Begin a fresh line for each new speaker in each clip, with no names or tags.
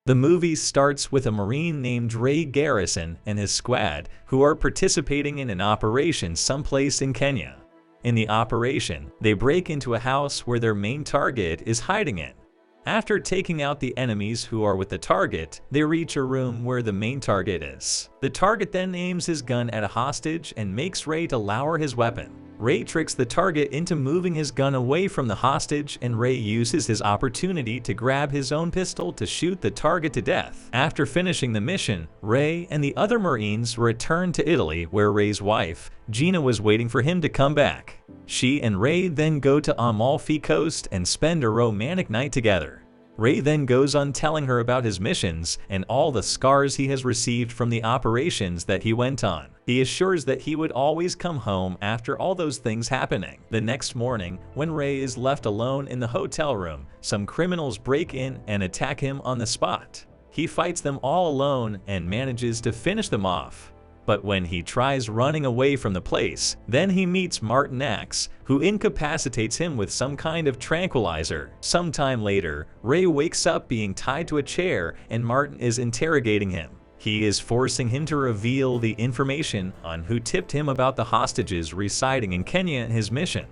The movie starts with a Marine named Ray Garrison and his squad, who are participating in an operation someplace in Kenya. In the operation, they break into a house where their main target is hiding in. After taking out the enemies who are with the target, they reach a room where the main target is. The target then aims his gun at a hostage and makes Ray to lower his weapon. Ray tricks the target into moving his gun away from the hostage, and Ray uses his opportunity to grab his own pistol to shoot the target to death. After finishing the mission, Ray and the other Marines return to Italy, where Ray's wife, Gina, was waiting for him to come back. She and Ray then go to Amalfi Coast and spend a romantic night together. Ray then goes on telling her about his missions and all the scars he has received from the operations that he went on. He assures that he would always come home after all those things happening. The next morning, when Ray is left alone in the hotel room, some criminals break in and attack him on the spot. He fights them all alone and manages to finish them off. But when he tries running away from the place, then he meets Martin X, who incapacitates him with some kind of tranquilizer. Sometime later, Ray wakes up being tied to a chair and Martin is interrogating him. He is forcing him to reveal the information on who tipped him about the hostages residing in Kenya and his mission.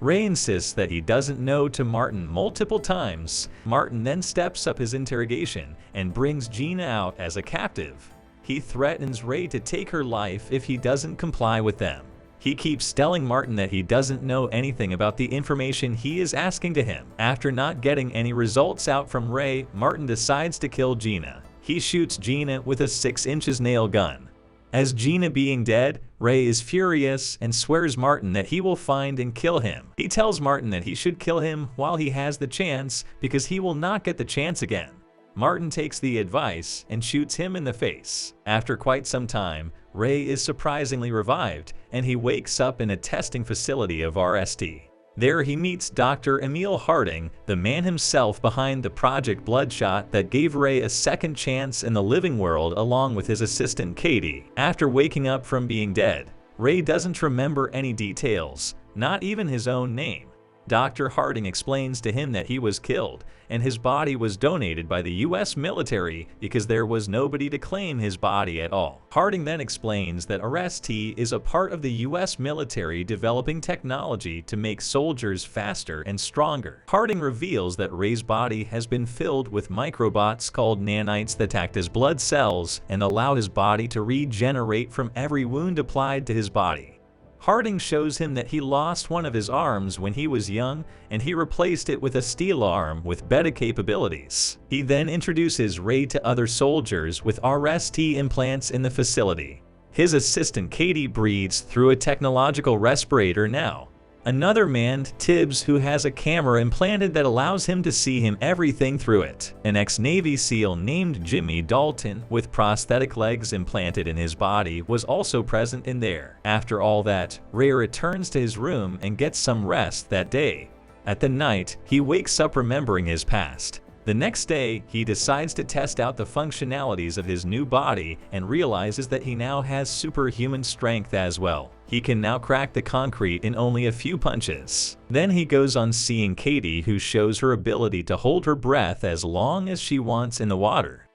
Ray insists that he doesn't know to Martin multiple times. Martin then steps up his interrogation and brings Gina out as a captive. He threatens Ray to take her life if he doesn't comply with them. He keeps telling Martin that he doesn't know anything about the information he is asking to him. After not getting any results out from Ray, Martin decides to kill Gina. He shoots Gina with a 6-inch nail gun. As Gina being dead, Ray is furious and swears Martin that he will find and kill him. He tells Martin that he should kill him while he has the chance because he will not get the chance again. Martin takes the advice and shoots him in the face. After quite some time, Ray is surprisingly revived and he wakes up in a testing facility of RST. There he meets Dr. Emil Harding, the man himself behind the Project Bloodshot that gave Ray a second chance in the living world along with his assistant Katie. After waking up from being dead, Ray doesn't remember any details, not even his own name. Dr. Harding explains to him that he was killed and his body was donated by the US military because there was nobody to claim his body at all. Harding then explains that RST is a part of the US military developing technology to make soldiers faster and stronger. Harding reveals that Ray's body has been filled with microbots called nanites that act as blood cells and allow his body to regenerate from every wound applied to his body. Harding shows him that he lost one of his arms when he was young and he replaced it with a steel arm with better capabilities. He then introduces Ray to other soldiers with RST implants in the facility. His assistant Katie breathes through a technological respirator now. Another man, Tibbs, who has a camera implanted that allows him to see him everything through it. An ex-Navy SEAL named Jimmy Dalton with prosthetic legs implanted in his body was also present in there. After all that, Ray returns to his room and gets some rest that day. At the night, he wakes up remembering his past. The next day, he decides to test out the functionalities of his new body and realizes that he now has superhuman strength as well. He can now crack the concrete in only a few punches. Then he goes on seeing Katie, who shows her ability to hold her breath as long as she wants in the water.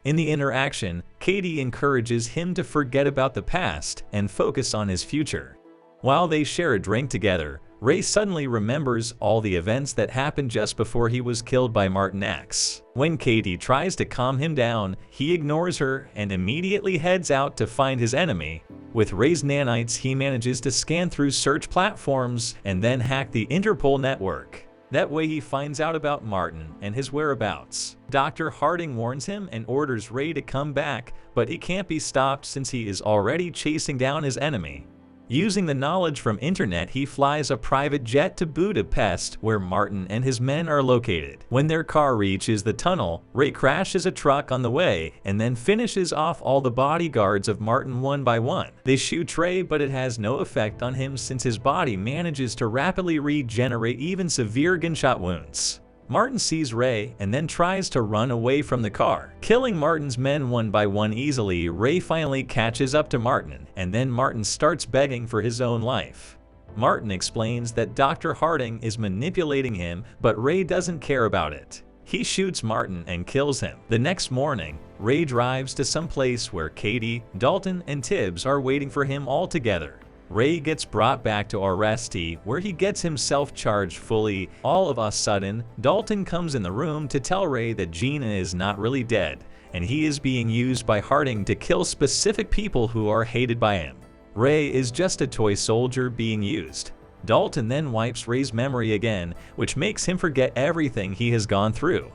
In the interaction, Katie encourages him to forget about the past and focus on his future. While they share a drink together, Ray suddenly remembers all the events that happened just before he was killed by Martin X. When Katie tries to calm him down, he ignores her and immediately heads out to find his enemy. With Ray's nanites, he manages to scan through search platforms and then hack the Interpol network. That way he finds out about Martin and his whereabouts. Dr. Harding warns him and orders Ray to come back, but he can't be stopped since he is already chasing down his enemy. Using the knowledge from internet, he flies a private jet to Budapest, where Martin and his men are located. When their car reaches the tunnel, Ray crashes a truck on the way and then finishes off all the bodyguards of Martin one by one. They shoot Ray, but it has no effect on him since his body manages to rapidly regenerate even severe gunshot wounds. Martin sees Ray and then tries to run away from the car. Killing Martin's men one by one easily, Ray finally catches up to Martin, and then Martin starts begging for his own life. Martin explains that Dr. Harding is manipulating him, but Ray doesn't care about it. He shoots Martin and kills him. The next morning, Ray drives to some place where Katie, Dalton, and Tibbs are waiting for him all together. Ray gets brought back to RST where he gets himself charged fully. All of a sudden, Dalton comes in the room to tell Ray that Gina is not really dead, and he is being used by Harding to kill specific people who are hated by him. Ray is just a toy soldier being used. Dalton then wipes Ray's memory again, which makes him forget everything he has gone through.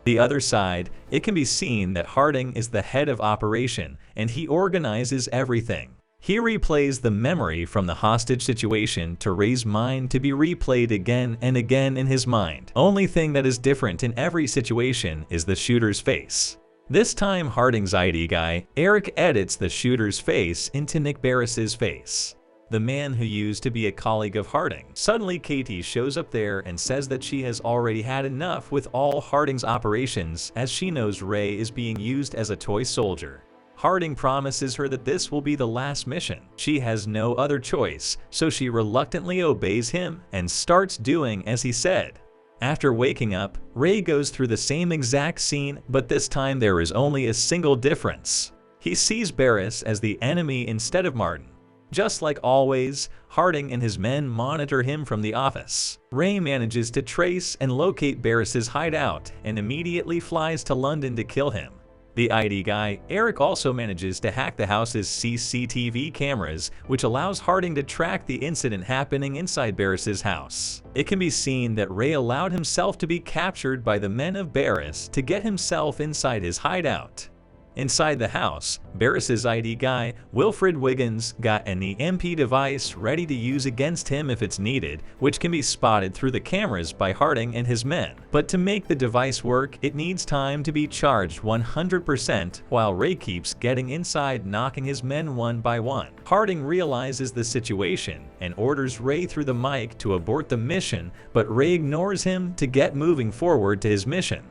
The other side, it can be seen that Harding is the head of operation, and he organizes everything. He replays the memory from the hostage situation to Ray's mind to be replayed again and again in his mind. Only thing that is different in every situation is the shooter's face. This time Harding's ID guy, Eric, edits the shooter's face into Nick Barris's face, the man who used to be a colleague of Harding. Suddenly Katie shows up there and says that she has already had enough with all Harding's operations, as she knows Ray is being used as a toy soldier. Harding promises her that this will be the last mission. She has no other choice, so she reluctantly obeys him and starts doing as he said. After waking up, Ray goes through the same exact scene, but this time there is only a single difference. He sees Barris as the enemy instead of Martin. Just like always, Harding and his men monitor him from the office. Ray manages to trace and locate Barris's hideout and immediately flies to London to kill him. The ID guy, Eric, also manages to hack the house's CCTV cameras, which allows Harding to track the incident happening inside Barris's house. It can be seen that Ray allowed himself to be captured by the men of Barris to get himself inside his hideout. Inside the house, Barris's ID guy, Wilfred Wiggins, got an EMP device ready to use against him if it's needed, which can be spotted through the cameras by Harding and his men. But to make the device work, it needs time to be charged 100%, while Ray keeps getting inside, knocking his men one by one. Harding realizes the situation and orders Ray through the mic to abort the mission, but Ray ignores him to get moving forward to his mission.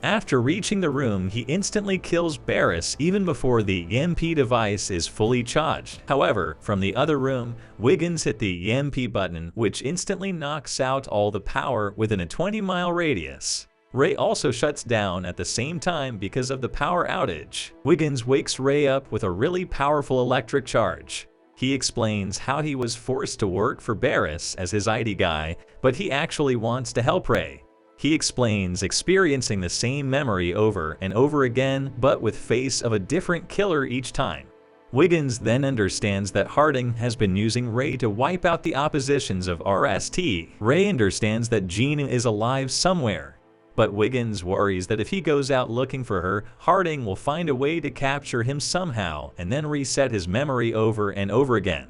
After reaching the room, he instantly kills Barris even before the EMP device is fully charged. However, from the other room, Wiggins hit the EMP button, which instantly knocks out all the power within a 20-mile radius. Ray also shuts down at the same time because of the power outage. Wiggins wakes Ray up with a really powerful electric charge. He explains how he was forced to work for Barris as his ID guy, but he actually wants to help Ray. He explains experiencing the same memory over and over again, but with face of a different killer each time. Wiggins then understands that Harding has been using Ray to wipe out the oppositions of RST. Ray understands that Gina is alive somewhere, but Wiggins worries that if he goes out looking for her, Harding will find a way to capture him somehow and then reset his memory over and over again.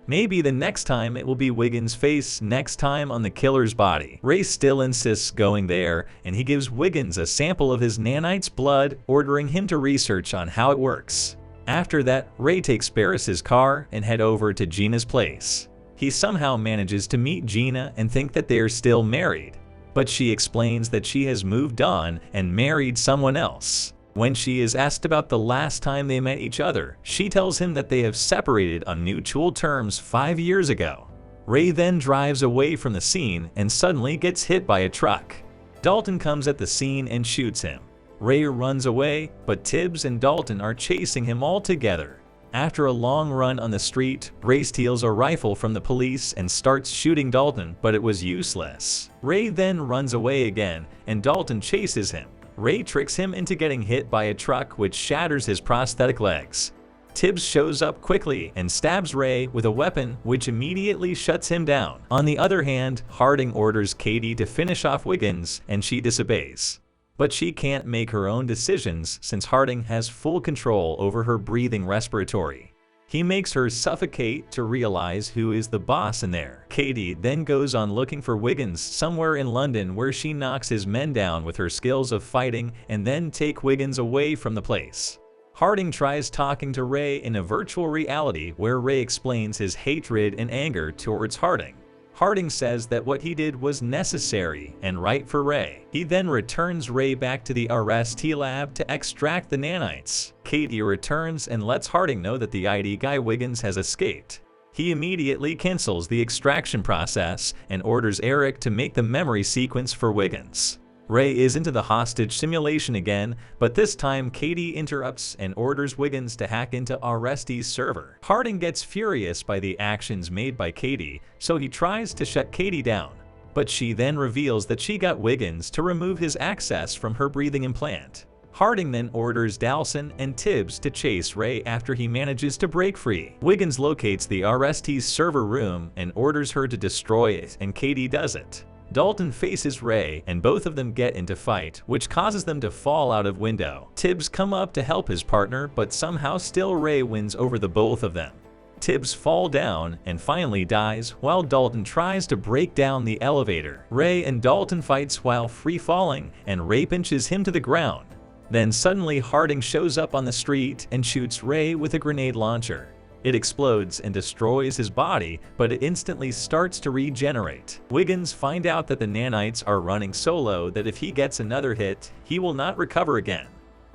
Maybe the next time it will be Wiggins' face, next time on the killer's body. Ray still insists going there, and he gives Wiggins a sample of his nanite's blood, ordering him to research on how it works. After that, Ray takes Barris's car and head over to Gina's place. He somehow manages to meet Gina and think that they are still married, but she explains that she has moved on and married someone else. When she is asked about the last time they met each other, she tells him that they have separated on mutual terms 5 years ago. Ray then drives away from the scene and suddenly gets hit by a truck. Dalton comes at the scene and shoots him. Ray runs away, but Tibbs and Dalton are chasing him all together. After a long run on the street, Ray steals a rifle from the police and starts shooting Dalton, but it was useless. Ray then runs away again, and Dalton chases him. Ray tricks him into getting hit by a truck, which shatters his prosthetic legs. Tibbs shows up quickly and stabs Ray with a weapon, which immediately shuts him down. On the other hand, Harding orders Katie to finish off Wiggins, and she disobeys. But she can't make her own decisions since Harding has full control over her breathing respiratory. He makes her suffocate to realize who is the boss in there. Katie then goes on looking for Wiggins somewhere in London, where she knocks his men down with her skills of fighting and then take Wiggins away from the place. Harding tries talking to Ray in a virtual reality where Ray explains his hatred and anger towards Harding. Harding says that what he did was necessary and right for Ray. He then returns Ray back to the RST lab to extract the nanites. Katie returns and lets Harding know that the ID guy Wiggins has escaped. He immediately cancels the extraction process and orders Eric to make the memory sequence for Wiggins. Ray is into the hostage simulation again, but this time Katie interrupts and orders Wiggins to hack into Arrestee's server. Harding gets furious by the actions made by Katie, so he tries to shut Katie down. But she then reveals that she got Wiggins to remove his access from her breathing implant. Harding then orders Dawson and Tibbs to chase Ray after he manages to break free. Wiggins locates the Arrestee's server room and orders her to destroy it, and Katie does it. Dalton faces Ray, and both of them get into fight, which causes them to fall out of window. Tibbs come up to help his partner, but somehow still Ray wins over the both of them. Tibbs fall down and finally dies while Dalton tries to break down the elevator. Ray and Dalton fights while free falling, and Ray pinches him to the ground. Then suddenly Harding shows up on the street and shoots Ray with a grenade launcher. It explodes and destroys his body, but it instantly starts to regenerate. Wiggins finds out that the nanites are running so low that if he gets another hit, he will not recover again.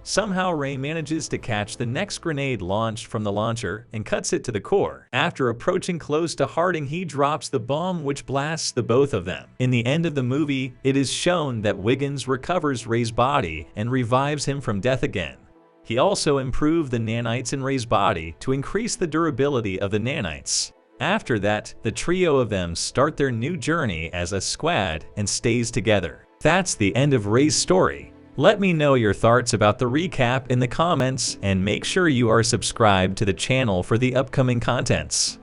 Somehow Ray manages to catch the next grenade launched from the launcher and cuts it to the core. After approaching close to Harding, he drops the bomb which blasts the both of them. In the end of the movie, it is shown that Wiggins recovers Ray's body and revives him from death again. He also improved the nanites in Ray's body to increase the durability of the nanites. After that, the trio of them start their new journey as a squad and stays together. That's the end of Ray's story. Let me know your thoughts about the recap in the comments, and make sure you are subscribed to the channel for the upcoming contents.